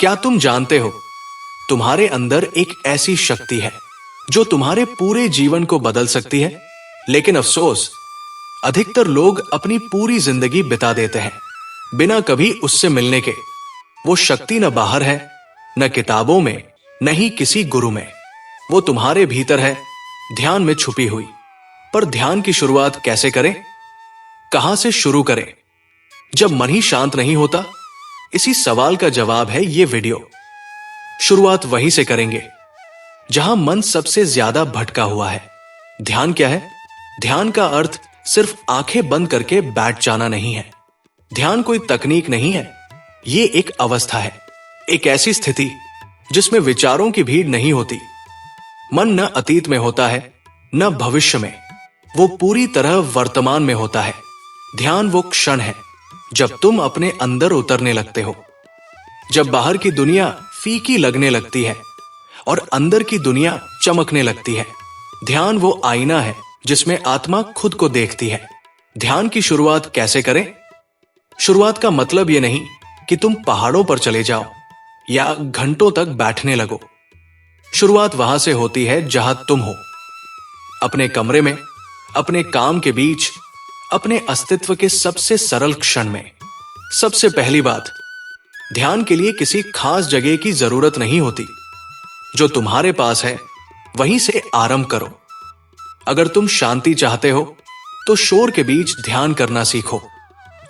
क्या तुम जानते हो, तुम्हारे अंदर एक ऐसी शक्ति है जो तुम्हारे पूरे जीवन को बदल सकती है। लेकिन अफसोस, अधिकतर लोग अपनी पूरी जिंदगी बिता देते हैं बिना कभी उससे मिलने के। वो शक्ति न बाहर है, न किताबों में, न ही किसी गुरु में। वो तुम्हारे भीतर है, ध्यान में छुपी हुई। पर ध्यान की शुरुआत कैसे करें, कहां से शुरू करें, जब मन ही शांत नहीं होता? इसी सवाल का जवाब है ये वीडियो। शुरुआत वहीं से करेंगे जहां मन सबसे ज्यादा भटका हुआ है। ध्यान क्या है? ध्यान का अर्थ सिर्फ आंखें बंद करके बैठ जाना नहीं है। ध्यान कोई तकनीक नहीं है, ये एक अवस्था है, एक ऐसी स्थिति जिसमें विचारों की भीड़ नहीं होती। मन न अतीत में होता है, न भविष्य में, वो पूरी तरह वर्तमान में होता है। ध्यान वो क्षण है जब तुम अपने अंदर उतरने लगते हो, जब बाहर की दुनिया फीकी लगने लगती है और अंदर की दुनिया चमकने लगती है। ध्यान वो आईना है जिसमें आत्मा खुद को देखती है। ध्यान की शुरुआत कैसे करें? शुरुआत का मतलब यह नहीं कि तुम पहाड़ों पर चले जाओ या घंटों तक बैठने लगो। शुरुआत वहां से होती है जहां तुम हो, अपने कमरे में, अपने काम के बीच, अपने अस्तित्व के सबसे सरल क्षण में। सबसे पहली बात, ध्यान के लिए किसी खास जगह की जरूरत नहीं होती। जो तुम्हारे पास है वहीं से आरंभ करो। अगर तुम शांति चाहते हो तो शोर के बीच ध्यान करना सीखो।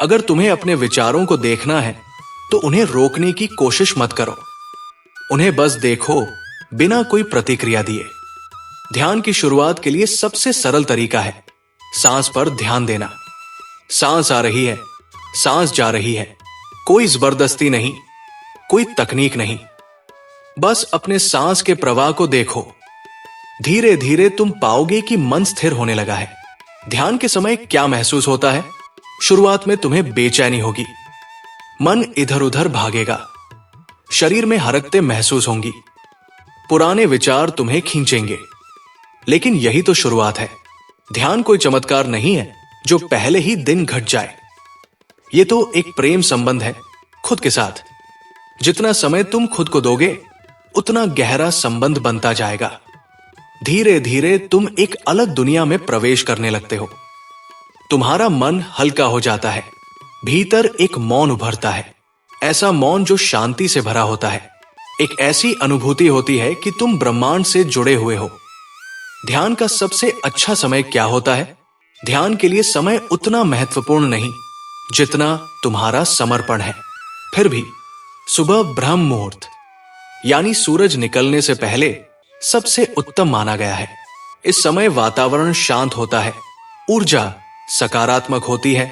अगर तुम्हें अपने विचारों को देखना है तो उन्हें रोकने की कोशिश मत करो, उन्हें बस देखो बिना कोई प्रतिक्रिया दिए। ध्यान की शुरुआत के लिए सबसे सरल तरीका है सांस पर ध्यान देना। सांस आ रही है, सांस जा रही है, कोई जबरदस्ती नहीं, कोई तकनीक नहीं, बस अपने सांस के प्रवाह को देखो। धीरे धीरे तुम पाओगे कि मन स्थिर होने लगा है। ध्यान के समय क्या महसूस होता है? शुरुआत में तुम्हें बेचैनी होगी, मन इधर उधर भागेगा, शरीर में हरकतें महसूस होंगी, पुराने विचार तुम्हें खींचेंगे। लेकिन यही तो शुरुआत है। ध्यान कोई चमत्कार नहीं है जो पहले ही दिन घट जाए। ये तो एक प्रेम संबंध है खुद के साथ। जितना समय तुम खुद को दोगे उतना गहरा संबंध बनता जाएगा। धीरे धीरे तुम एक अलग दुनिया में प्रवेश करने लगते हो। तुम्हारा मन हल्का हो जाता है, भीतर एक मौन उभरता है, ऐसा मौन जो शांति से भरा होता है। एक ऐसी अनुभूति होती है कि तुम ब्रह्मांड से जुड़े हुए हो। ध्यान का सबसे अच्छा समय क्या होता है? ध्यान के लिए समय उतना महत्वपूर्ण नहीं जितना तुम्हारा समर्पण है। फिर भी सुबह ब्रह्म मुहूर्त यानी सूरज निकलने से पहले सबसे उत्तम माना गया है। इस समय वातावरण शांत होता है, ऊर्जा सकारात्मक होती है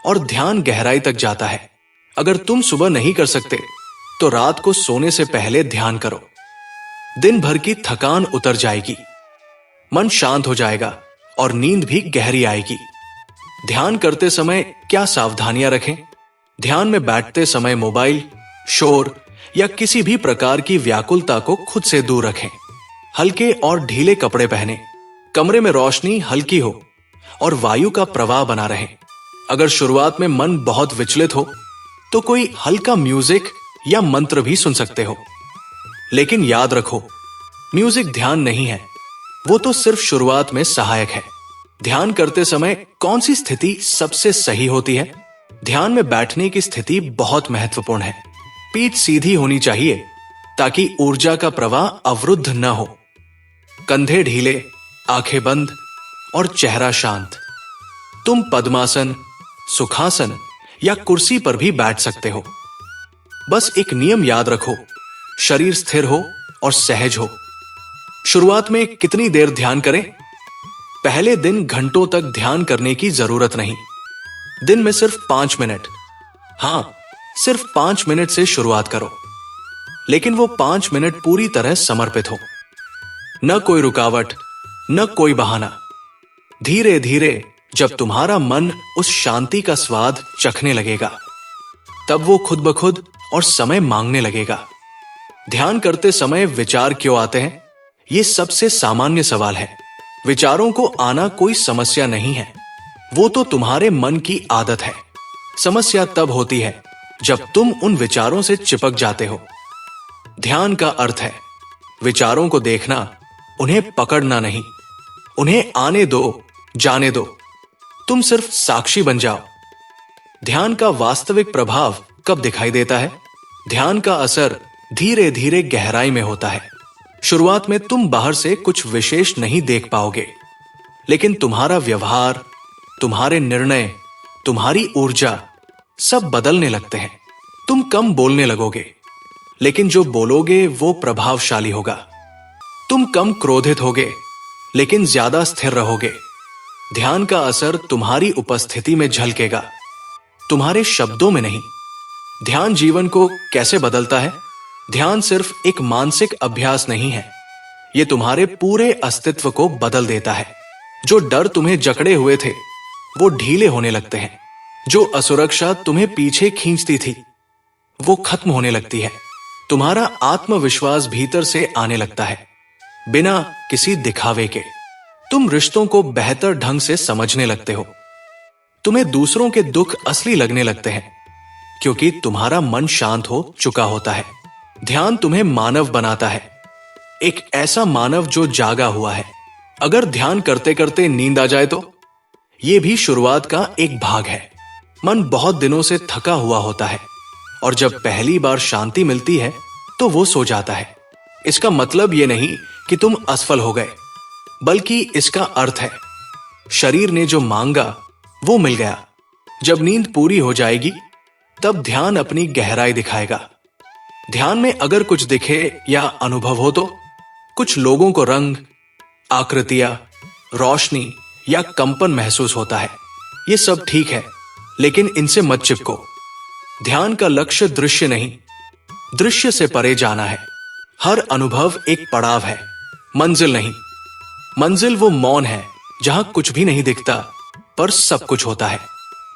और ध्यान गहराई तक जाता है। अगर तुम सुबह नहीं कर सकते तो रात को सोने से पहले ध्यान करो। दिन भर की थकान उतर जाएगी, मन शांत हो जाएगा और नींद भी गहरी आएगी। ध्यान करते समय क्या सावधानियां रखें? ध्यान में बैठते समय मोबाइल, शोर या किसी भी प्रकार की व्याकुलता को खुद से दूर रखें। हल्के और ढीले कपड़े पहने, कमरे में रोशनी हल्की हो और वायु का प्रवाह बना रहे। अगर शुरुआत में मन बहुत विचलित हो तो कोई हल्का म्यूजिक या मंत्र भी सुन सकते हो। लेकिन याद रखो, म्यूजिक ध्यान नहीं है, वो तो सिर्फ शुरुआत में सहायक है। ध्यान करते समय कौन सी स्थिति सबसे सही होती है? ध्यान में बैठने की स्थिति बहुत महत्वपूर्ण है। पीठ सीधी होनी चाहिए ताकि ऊर्जा का प्रवाह अवरुद्ध न हो। कंधे ढीले, आंखें बंद और चेहरा शांत। तुम पद्मासन, सुखासन या कुर्सी पर भी बैठ सकते हो। बस एक नियम याद रखो, शरीर स्थिर हो और सहज हो। शुरुआत में कितनी देर ध्यान करें? पहले दिन घंटों तक ध्यान करने की जरूरत नहीं। दिन में सिर्फ 5 मिनट, हां सिर्फ 5 मिनट से शुरुआत करो। लेकिन वो 5 मिनट पूरी तरह समर्पित हो, न कोई रुकावट, न कोई बहाना। धीरे धीरे जब तुम्हारा मन उस शांति का स्वाद चखने लगेगा, तब वो खुद ब खुद और समय मांगने लगेगा। ध्यान करते समय विचार क्यों आते हैं? ये सबसे सामान्य सवाल है। विचारों को आना कोई समस्या नहीं है, वो तो तुम्हारे मन की आदत है। समस्या तब होती है जब तुम उन विचारों से चिपक जाते हो, ध्यान का अर्थ है विचारों को देखना, उन्हें पकड़ना नहीं। उन्हें आने दो, जाने दो। तुम सिर्फ साक्षी बन जाओ। ध्यान का वास्तविक प्रभाव कब दिखाई देता है? ध्यान का असर धीरे धीरे गहराई में होता है। शुरुआत में तुम बाहर से कुछ विशेष नहीं देख पाओगे, लेकिन तुम्हारा व्यवहार, तुम्हारे निर्णय, तुम्हारी ऊर्जा सब बदलने लगते हैं। तुम कम बोलने लगोगे, लेकिन जो बोलोगे वो प्रभावशाली होगा। तुम कम क्रोधित होगे, लेकिन ज्यादा स्थिर रहोगे। ध्यान का असर तुम्हारी उपस्थिति में झलकेगा, तुम्हारे शब्दों में नहीं। ध्यान जीवन को कैसे बदलता है? ध्यान सिर्फ एक मानसिक अभ्यास नहीं है, यह तुम्हारे पूरे अस्तित्व को बदल देता है। जो डर तुम्हें जकड़े हुए थे वो ढीले होने लगते हैं। जो असुरक्षा तुम्हें पीछे खींचती थी वो खत्म होने लगती है। तुम्हारा आत्मविश्वास भीतर से आने लगता है, बिना किसी दिखावे के। तुम रिश्तों को बेहतर ढंग से समझने लगते हो। तुम्हें दूसरों के दुख असली लगने लगते हैं, क्योंकि तुम्हारा मन शांत हो चुका होता है। ध्यान तुम्हें मानव बनाता है, एक ऐसा मानव जो जागा हुआ है। अगर ध्यान करते करते नींद आ जाए तो यह भी शुरुआत का एक भाग है। मन बहुत दिनों से थका हुआ होता है, और जब पहली बार शांति मिलती है तो वो सो जाता है। इसका मतलब यह नहीं कि तुम असफल हो गए, बल्कि इसका अर्थ है शरीर ने जो मांगा वो मिल गया। जब नींद पूरी हो जाएगी तब ध्यान अपनी गहराई दिखाएगा। ध्यान में अगर कुछ दिखे या अनुभव हो तो कुछ लोगों को रंग, आकृतियां, रोशनी या कंपन महसूस होता है। ये सब ठीक है, लेकिन इनसे मत चिपको। ध्यान का लक्ष्य दृश्य नहीं, दृश्य से परे जाना है। हर अनुभव एक पड़ाव है, मंजिल नहीं। मंजिल वो मौन है जहां कुछ भी नहीं दिखता पर सब कुछ होता है।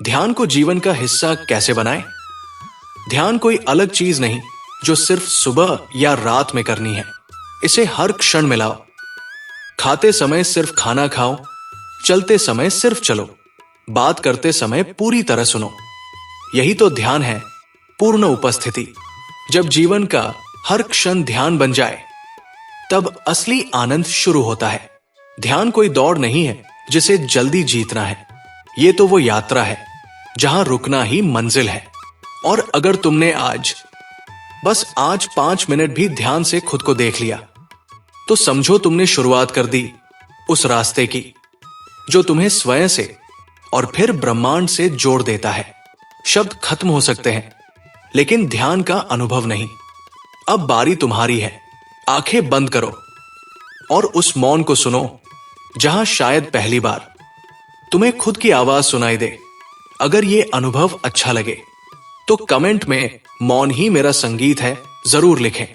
ध्यान को जीवन का हिस्सा कैसे बनाएं? ध्यान कोई अलग चीज नहीं जो सिर्फ सुबह या रात में करनी है। इसे हर क्षण में लाओ। खाते समय सिर्फ खाना खाओ, चलते समय सिर्फ चलो, बात करते समय पूरी तरह सुनो। यही तो ध्यान है, पूर्ण उपस्थिति। जब जीवन का हर क्षण ध्यान बन जाए तब असली आनंद शुरू होता है। ध्यान कोई दौड़ नहीं है जिसे जल्दी जीतना है। ये तो वो यात्रा है जहां रुकना ही मंजिल है। और अगर तुमने बस आज 5 मिनट भी ध्यान से खुद को देख लिया तो समझो तुमने शुरुआत कर दी उस रास्ते की जो तुम्हें स्वयं से और फिर ब्रह्मांड से जोड़ देता है। शब्द खत्म हो सकते हैं, लेकिन ध्यान का अनुभव नहीं। अब बारी तुम्हारी है। आंखें बंद करो और उस मौन को सुनो जहां शायद पहली बार तुम्हें खुद की आवाज सुनाई दे। अगर यह अनुभव अच्छा लगे तो कमेंट में मौन ही मेरा संगीत है जरूर लिखें।